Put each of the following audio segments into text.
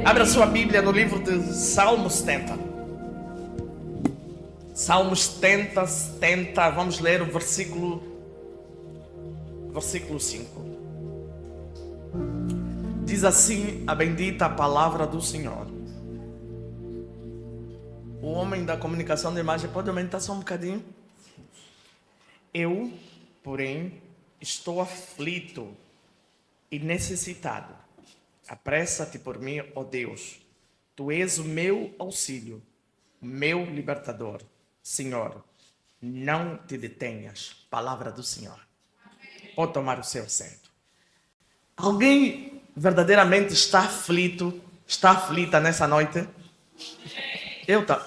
Abra sua Bíblia no livro de Salmos 70. Salmos 70, vamos ler o versículo 5. Diz assim a bendita palavra do Senhor. O homem da comunicação de imagem pode aumentar só um bocadinho? Eu, porém, estou aflito e necessitado. Apressa-te por mim, ó Deus. Tu és o meu auxílio, o meu libertador. Senhor, não te detenhas. Palavra do Senhor. Pode tomar o seu assento. Alguém verdadeiramente está aflito, está aflita nessa noite?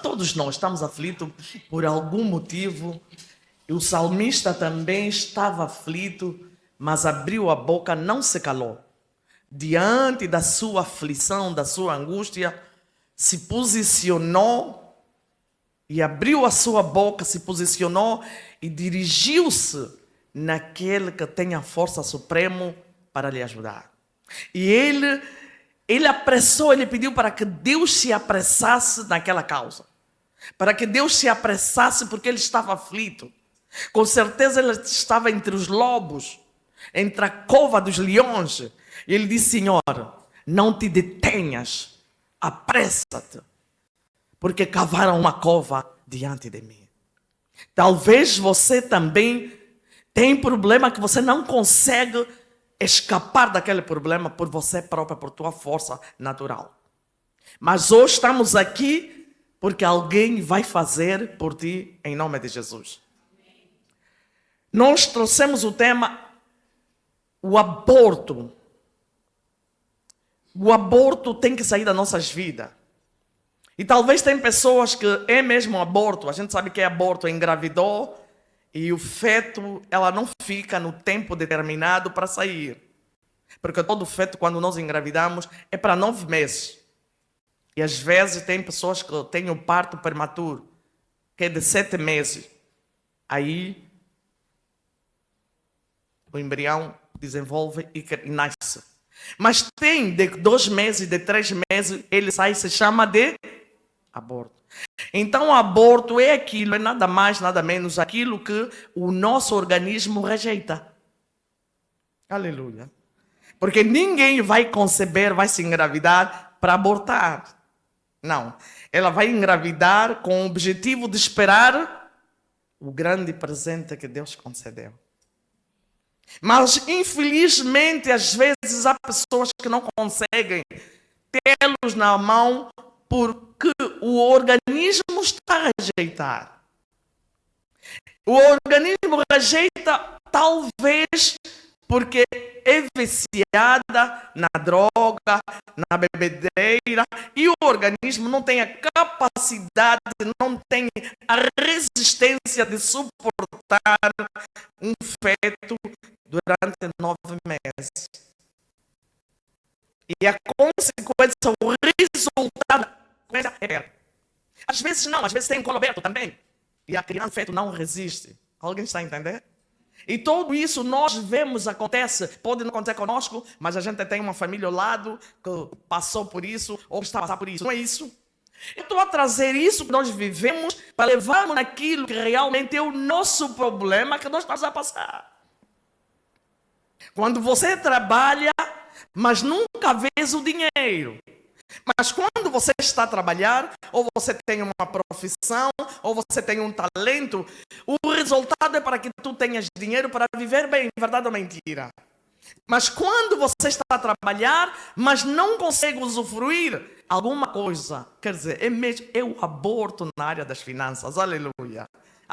Todos nós estamos aflitos por algum motivo. E o salmista também estava aflito, mas abriu a boca, não se calou. Diante da sua aflição, da sua angústia, se posicionou e abriu a sua boca, se posicionou e dirigiu-se naquele que tem a força suprema para lhe ajudar. E ele apressou, ele pediu para que Deus se apressasse naquela causa. Para que Deus se apressasse porque ele estava aflito. Com certeza ele estava entre os lobos, entre a cova dos leões. E ele disse: Senhor, não te detenhas, apressa-te, porque cavaram uma cova diante de mim. Talvez você também tenha um problema que você não consegue escapar daquele problema por você própria, por tua força natural. Mas hoje estamos aqui porque alguém vai fazer por ti em nome de Jesus. Nós trouxemos o tema, o aborto. O aborto tem que sair das nossas vidas. E talvez tem pessoas que é mesmo aborto. A gente sabe que é aborto, engravidou e o feto, ela não fica no tempo determinado para sair. Porque todo feto, quando nós engravidamos, é para 9 meses. E às vezes tem pessoas que têm o parto prematuro, que é de 7 meses. Aí o embrião desenvolve e nasce. Mas tem de 2 meses, de 3 meses, ele sai, se chama de aborto. Então o aborto é aquilo, é nada mais, nada menos aquilo que o nosso organismo rejeita. Aleluia. Porque ninguém vai conceber, vai se engravidar para abortar. Não. Ela vai engravidar com o objetivo de esperar o grande presente que Deus concedeu. Mas, infelizmente, às vezes há pessoas que não conseguem tê-los na mão porque o organismo está a rejeitar. O organismo rejeita talvez porque é viciada na droga, na bebedeira, e o organismo não tem a capacidade, não tem a resistência de suportar um feto durante 9 meses. E a consequência, o resultado é. Às vezes não, às vezes tem um colo aberto também. E a criança, o feto não resiste. Alguém está a entender? E tudo isso nós vemos, acontece, pode não acontecer conosco, mas a gente tem uma família ao lado que passou por isso, ou está a passar por isso. Não é isso? Eu estou a trazer isso que nós vivemos para levarmos naquilo que realmente é o nosso problema que nós estamos a passar. Quando você trabalha, mas nunca vês o dinheiro. Mas quando você está a trabalhar, ou você tem uma profissão, ou você tem um talento, o resultado é para que tu tenhas dinheiro para viver bem, verdade ou mentira? Mas quando você está a trabalhar, mas não consegue usufruir alguma coisa, quer dizer, é o aborto na área das finanças, aleluia.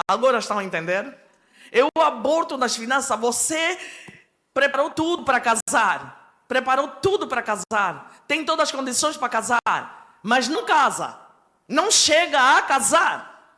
Agora estão a entender? É o aborto nas finanças. Você preparou tudo para casar. Preparou tudo para casar. Tem todas as condições para casar. Mas não casa. Não chega a casar.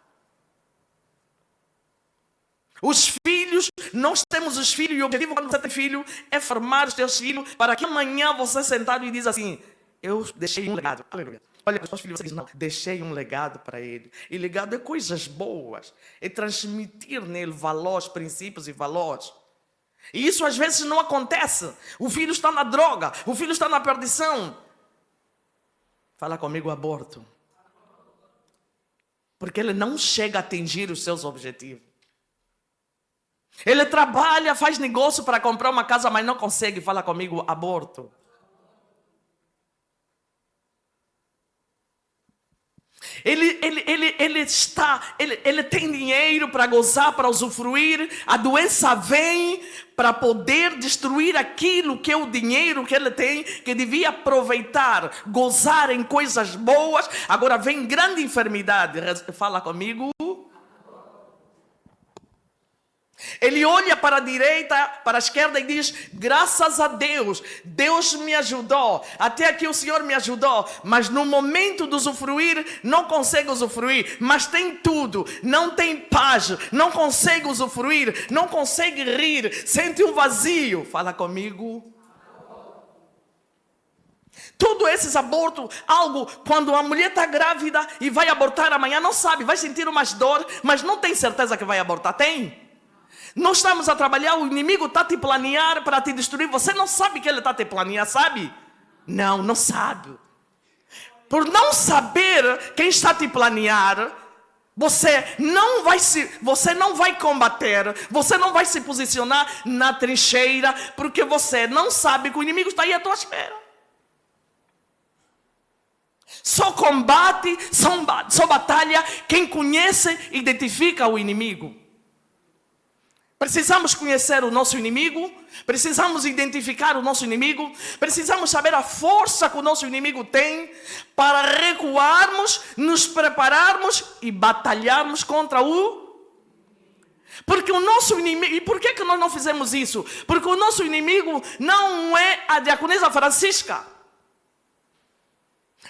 Os filhos, nós temos os filhos. E o objetivo quando você tem filho é formar os teus filhos para que amanhã você sentado e diz assim: eu deixei um legado. Aleluia. Olha, os seus filhos, você diz: não, deixei um legado para ele. E legado é coisas boas. É transmitir nele valores, princípios e valores. E isso às vezes não acontece. O filho está na droga, o filho está na perdição. Fala comigo, aborto. Porque ele não chega a atingir os seus objetivos. Ele trabalha, faz negócio para comprar uma casa, mas não consegue. Fala comigo, aborto. Ele tem dinheiro para gozar, para usufruir. A doença vem para poder destruir aquilo que é o dinheiro que ele tem, que devia aproveitar, gozar em coisas boas. Agora vem grande enfermidade. Fala comigo. Ele olha para a direita, para a esquerda e diz: graças a Deus, Deus me ajudou, até aqui o Senhor me ajudou, mas no momento de usufruir, não consegue usufruir, mas tem tudo, não tem paz, não consegue usufruir, não consegue rir, sente um vazio. Fala comigo. Todos esses abortos, algo, quando a mulher está grávida e vai abortar amanhã, não sabe, vai sentir umas dor, mas não tem certeza que vai abortar, tem? Nós estamos a trabalhar, o inimigo está a te planear para te destruir. Você não sabe que ele está a te planear, sabe? Não sabe. Por não saber quem está a te planear, você não vai combater, você não vai se posicionar na trincheira, porque você não sabe que o inimigo está aí à tua espera. Só combate, só batalha quem conhece e identifica o inimigo. Precisamos conhecer o nosso inimigo, precisamos identificar o nosso inimigo, precisamos saber a força que o nosso inimigo tem para recuarmos, nos prepararmos e batalharmos contra o... Porque o nosso inimigo... E por que nós não fizemos isso? Porque o nosso inimigo não é a diaconisa Francisca.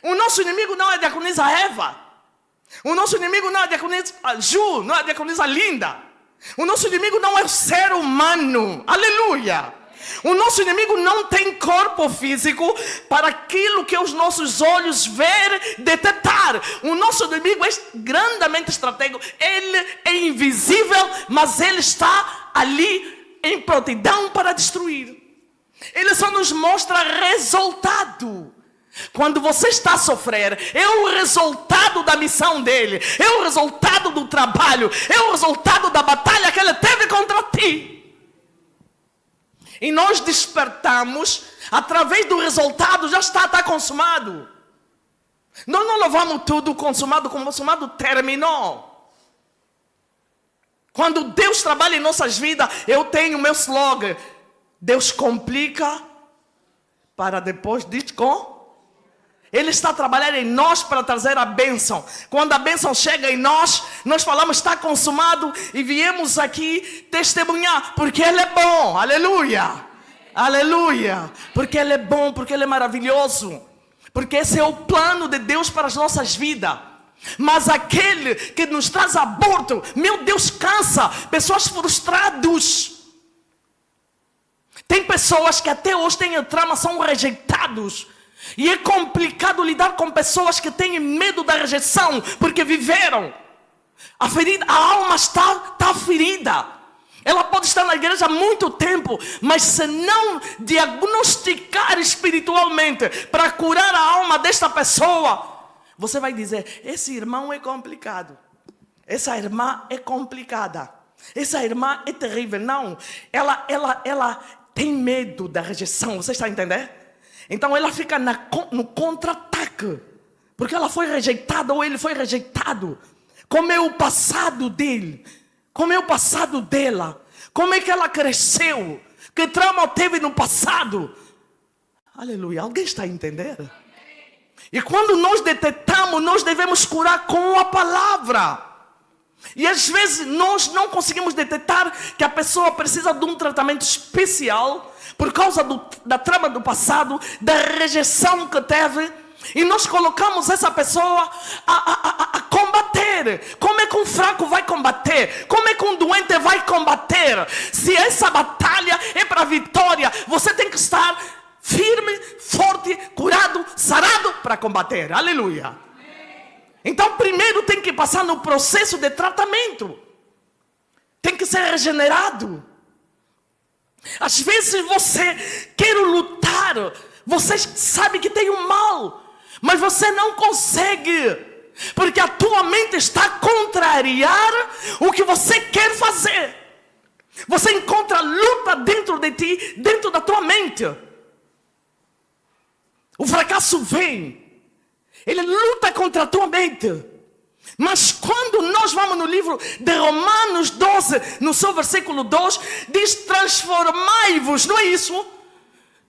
O nosso inimigo não é a diaconisa Eva. O nosso inimigo não é a diaconisa Ju, não é a diaconisa Linda. O nosso inimigo não é o ser humano. Aleluia. O nosso inimigo não tem corpo físico para aquilo que os nossos olhos ver, detectar. O nosso inimigo é grandemente estratégico. Ele é invisível, mas ele está ali em prontidão para destruir. Ele só nos mostra resultado. Quando você está a sofrer, é o resultado da missão dele, é o resultado do trabalho, é o resultado da batalha que ele teve contra ti. E nós despertamos, através do resultado, já está consumado. Nós não levamos tudo consumado, como consumado terminou. Quando Deus trabalha em nossas vidas, eu tenho o meu slogan: Deus complica para depois descomplicar. Ele está trabalhando em nós para trazer a bênção. Quando a bênção chega em nós, nós falamos: está consumado, e viemos aqui testemunhar, porque Ele é bom. Aleluia, aleluia. Porque Ele é bom, porque Ele é maravilhoso, porque esse é o plano de Deus para as nossas vidas. Mas aquele que nos traz aborto, meu Deus, cansa. Pessoas frustradas. Tem pessoas que até hoje têm trauma, são rejeitados. E é complicado lidar com pessoas que têm medo da rejeição, porque viveram. A alma está ferida. Ela pode estar na igreja há muito tempo, mas se não diagnosticar espiritualmente para curar a alma desta pessoa, você vai dizer: esse irmão é complicado, essa irmã é complicada, essa irmã é terrível. Não, ela tem medo da rejeição. Você está entendendo? Então ela fica no contra-ataque, porque ela foi rejeitada ou ele foi rejeitado. Como é o passado dele? Como é o passado dela? Como é que ela cresceu? Que trauma teve no passado? Aleluia, alguém está entendendo? E quando nós detectamos, nós devemos curar com a palavra. E às vezes nós não conseguimos detectar que a pessoa precisa de um tratamento especial por causa da trama do passado, da rejeição que teve. E nós colocamos essa pessoa a combater. Como é que um fraco vai combater? Como é que um doente vai combater? Se essa batalha é para a vitória, você tem que estar firme, forte, curado, sarado para combater. Aleluia. Então primeiro tem que passar no processo de tratamento. Tem que ser regenerado. Às vezes você quer lutar, você sabe que tem um mal, mas você não consegue, porque a tua mente está a contrariar o que você quer fazer. Você encontra luta dentro de ti, dentro da tua mente. O fracasso vem, ele luta contra a tua mente. Mas quando nós vamos no livro de Romanos 12, no seu versículo 2, diz: transformai-vos, não é isso?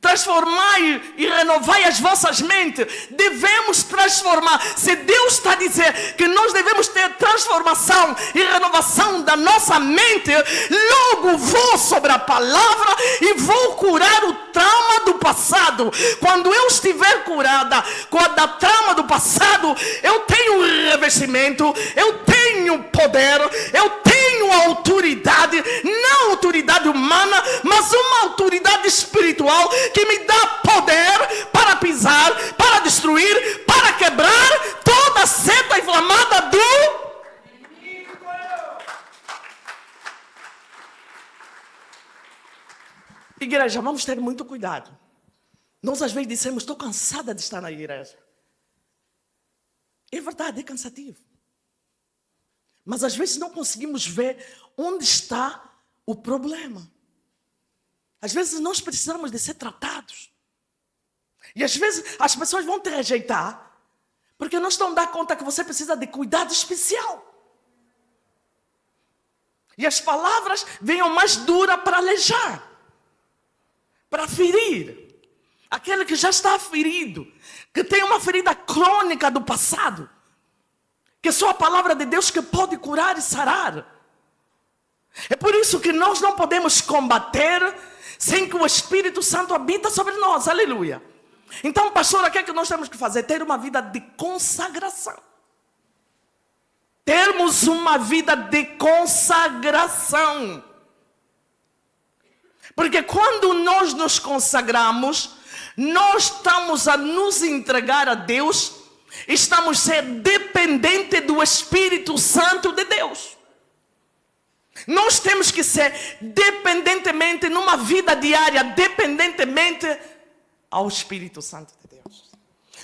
Transformai e renovai as vossas mentes. Devemos transformar. Se Deus está a dizer que nós devemos ter transformação e renovação da nossa mente, logo vou sobre a palavra e vou curar o trauma do passado. Quando eu estiver curada com a trauma do passado, eu tenho revestimento, eu tenho poder, eu tenho autoridade, não autoridade humana, mas uma autoridade espiritual que me dá poder para pisar, para destruir, para quebrar toda a seta inflamada do inimigo. Igreja, vamos ter muito cuidado. Nós às vezes dizemos: estou cansada de estar na igreja. É verdade, é cansativo. Mas às vezes não conseguimos ver onde está o problema. Às vezes nós precisamos de ser tratados. E às vezes as pessoas vão te rejeitar porque não estão dando conta que você precisa de cuidado especial. E as palavras venham mais duras para alejar, para ferir. Aquele que já está ferido, que tem uma ferida crônica do passado, que só a palavra de Deus que pode curar e sarar. É por isso que nós não podemos combater sem que o Espírito Santo habita sobre nós. Aleluia. Então, pastor, o que é que nós temos que fazer? Ter uma vida de consagração. Termos uma vida de consagração. Porque quando nós nos consagramos, nós estamos a nos entregar a Deus, estamos a ser dependentes do Espírito Santo de Deus. Nós temos que ser dependentemente, numa vida diária, dependentemente ao Espírito Santo de Deus.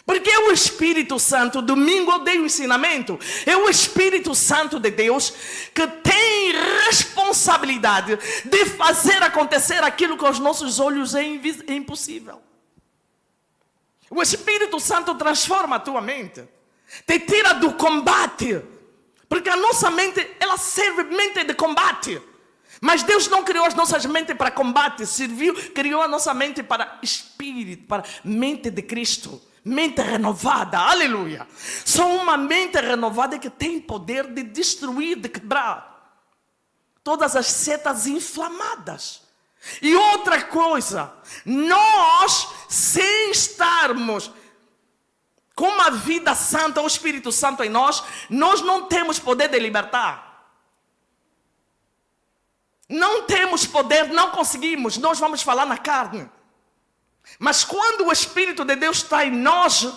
Porque é o Espírito Santo, domingo eu dei o ensinamento, é o Espírito Santo de Deus que tem responsabilidade de fazer acontecer aquilo que aos nossos olhos é impossível. O Espírito Santo transforma a tua mente, te tira do combate. Porque a nossa mente, ela serve mente de combate. Mas Deus não criou as nossas mentes para combate. Criou a nossa mente para espírito, para mente de Cristo. Mente renovada, aleluia. Só uma mente renovada que tem poder de destruir, de quebrar todas as setas inflamadas. E outra coisa, nós, sem estarmos com uma vida santa, o Espírito Santo em nós não temos poder de libertar. Não temos poder, não conseguimos. Nós vamos falar na carne. Mas quando o Espírito de Deus está em nós,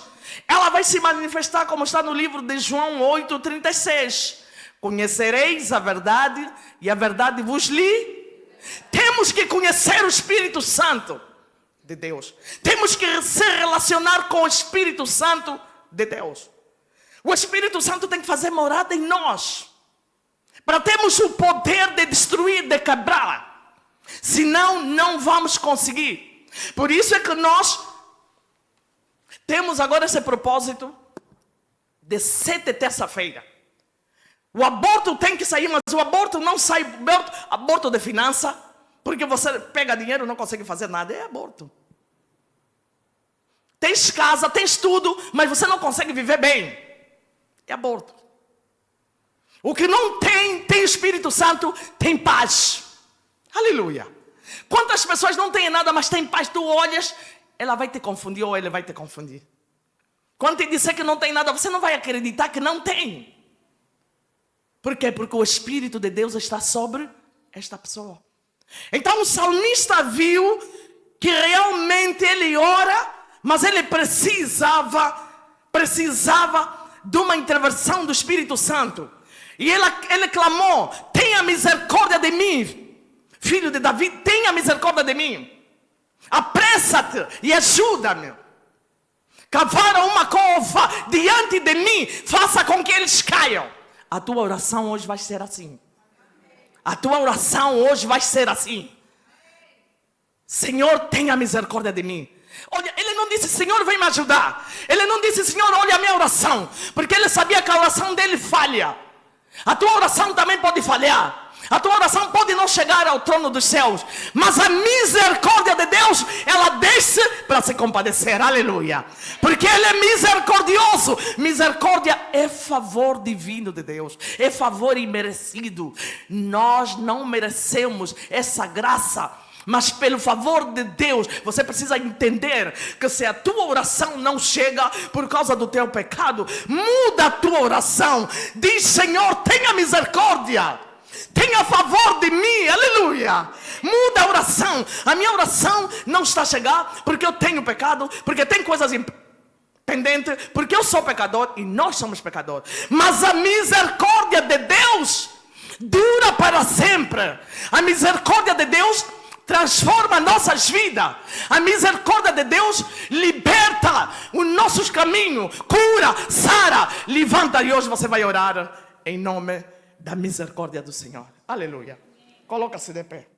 ela vai se manifestar como está no livro de João 8:36. Conhecereis a verdade e a verdade vos Temos que conhecer o Espírito Santo de Deus. Temos que se relacionar com o Espírito Santo de Deus. O Espírito Santo tem que fazer morada em nós, para termos o poder de destruir, de quebrar. Senão, não vamos conseguir. Por isso é que nós temos agora esse propósito de 7 terça-feira. O aborto tem que sair, mas o aborto não sai aborto de finança, porque você pega dinheiro e não consegue fazer nada. É aborto. Tens casa, tens tudo, mas você não consegue viver bem. É aborto. O que não tem Espírito Santo, tem paz. Aleluia. Quantas pessoas não têm nada, mas têm paz? Tu olhas, ela vai te confundir ou ele vai te confundir. Quando te disser que não tem nada, você não vai acreditar que não tem. Por quê? Porque o Espírito de Deus está sobre esta pessoa. Então o salmista viu que realmente ele ora, mas ele precisava de uma intervenção do Espírito Santo. E ele clamou: tenha misericórdia de mim, filho de Davi, tenha misericórdia de mim. Apressa-te e ajuda-me. cavaram uma cova diante de mim, faça com que eles caiam. A tua oração hoje vai ser assim. A tua oração hoje vai ser assim. Senhor, tenha misericórdia de mim. Olha, ele não disse, Senhor, vem me ajudar. Ele não disse, Senhor, olha a minha oração. Porque ele sabia que a oração dele falha. A tua oração também pode falhar. A tua oração pode não chegar ao trono dos céus. Mas a misericórdia de Deus, ela desce para se compadecer. Aleluia. Porque Ele é misericordioso. Misericórdia é favor divino de Deus. É favor imerecido. Nós não merecemos essa graça. Mas pelo favor de Deus, você precisa entender que se a tua oração não chega por causa do teu pecado, muda a tua oração. Diz, Senhor, tenha misericórdia. Tenha favor de mim, aleluia. Muda a oração. A minha oração não está a chegar porque eu tenho pecado, porque tem coisas pendentes, porque eu sou pecador e nós somos pecadores. Mas a misericórdia de Deus dura para sempre. A misericórdia de Deus transforma nossas vidas. A misericórdia de Deus liberta os nossos caminhos, cura, sara, levanta. E hoje você vai orar em nome da misericórdia do Senhor. Aleluia. Coloca-se de pé.